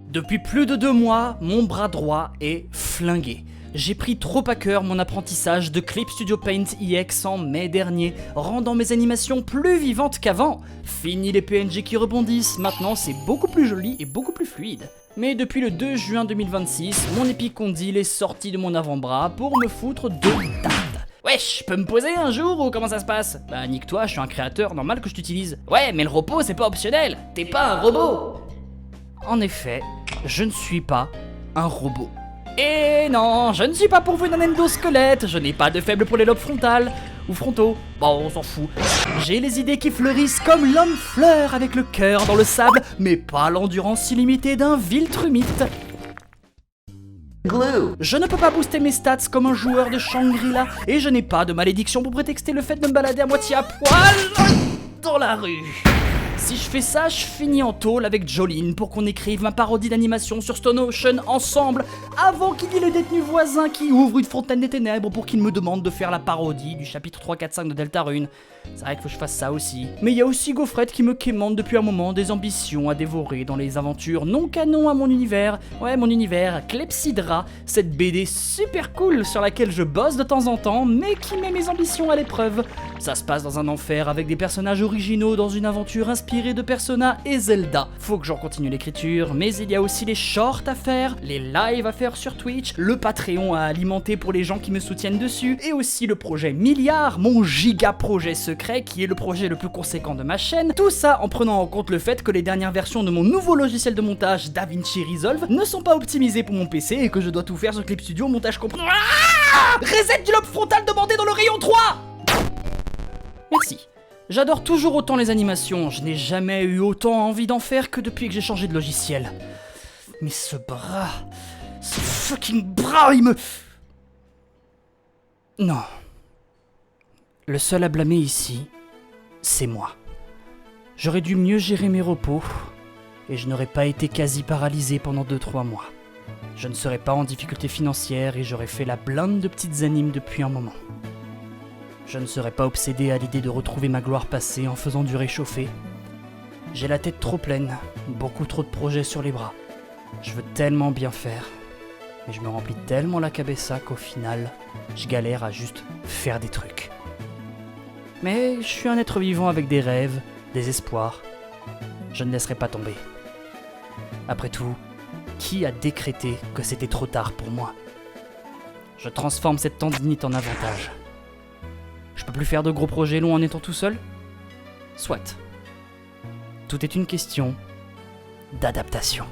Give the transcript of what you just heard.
Depuis plus de 2 mois, mon bras droit est flingué. J'ai pris trop à cœur mon apprentissage de Clip Studio Paint EX en mai dernier, rendant mes animations plus vivantes qu'avant. Fini les PNG qui rebondissent, maintenant c'est beaucoup plus joli et beaucoup plus fluide. Mais depuis le 2 juin 2026, mon épicondyle est sorti de mon avant-bras pour me foutre de date. Wesh, je peux me poser un jour ou comment ça se passe? Bah nique-toi, je suis un créateur, normal que je t'utilise. Ouais, mais le repos c'est pas optionnel, t'es pas un robot. En effet, je ne suis pas un robot. Et non, je ne suis pas pourvu d'un endosquelette, je n'ai pas de faible pour les lobes frontales ou frontaux. Bon, on s'en fout. J'ai les idées qui fleurissent comme l'homme fleur avec le cœur dans le sable, mais pas l'endurance illimitée d'un Viltrumite. Glue. Je ne peux pas booster mes stats comme un joueur de Shangri-La, et je n'ai pas de malédiction pour prétexter le fait de me balader à moitié à poil dans la rue. Si je fais ça, je finis en tôle avec Jolene pour qu'on écrive ma parodie d'animation sur Stone Ocean ensemble, avant qu'il y ait le détenu voisin qui ouvre une fontaine des ténèbres pour qu'il me demande de faire la parodie du chapitre 3, 4, 5 de Deltarune. C'est vrai qu'il faut que je fasse ça aussi. Mais il y a aussi Gaufrette qui me quémande depuis un moment des ambitions à dévorer dans les aventures non canon à mon univers. Ouais, mon univers, Clepsydra, cette BD super cool sur laquelle je bosse de temps en temps, mais qui met mes ambitions à l'épreuve. Ça se passe dans un enfer avec des personnages originaux dans une aventure inspirée de Persona et Zelda. Faut que j'en continue l'écriture, mais il y a aussi les shorts à faire, les lives à faire sur Twitch, le Patreon à alimenter pour les gens qui me soutiennent dessus, et aussi le projet Milliard, mon giga projet secret qui est le projet le plus conséquent de ma chaîne. Tout ça en prenant en compte le fait que les dernières versions de mon nouveau logiciel de montage DaVinci Resolve ne sont pas optimisées pour mon PC et que je dois tout faire sur Clip Studio, montage compris. Reset du lobe frontal demandé dans le rayon 3. Merci. J'adore toujours autant les animations, je n'ai jamais eu autant envie d'en faire que depuis que j'ai changé de logiciel. Mais ce fucking bras, il me... Non. Le seul à blâmer ici, c'est moi. J'aurais dû mieux gérer mes repos, et je n'aurais pas été quasi paralysé pendant 2-3 mois. Je ne serais pas en difficulté financière et j'aurais fait la blinde de petites animes depuis un moment. Je ne serais pas obsédé à l'idée de retrouver ma gloire passée en faisant du réchauffé. J'ai la tête trop pleine, beaucoup trop de projets sur les bras. Je veux tellement bien faire, mais je me remplis tellement la cabessa qu'au final, je galère à juste faire des trucs. Mais je suis un être vivant avec des rêves, des espoirs. Je ne laisserai pas tomber. Après tout, qui a décrété que c'était trop tard pour moi? Je transforme cette tendinite en avantage. Je peux plus faire de gros projets longs en étant tout seul? Soit. Tout est une question d'adaptation.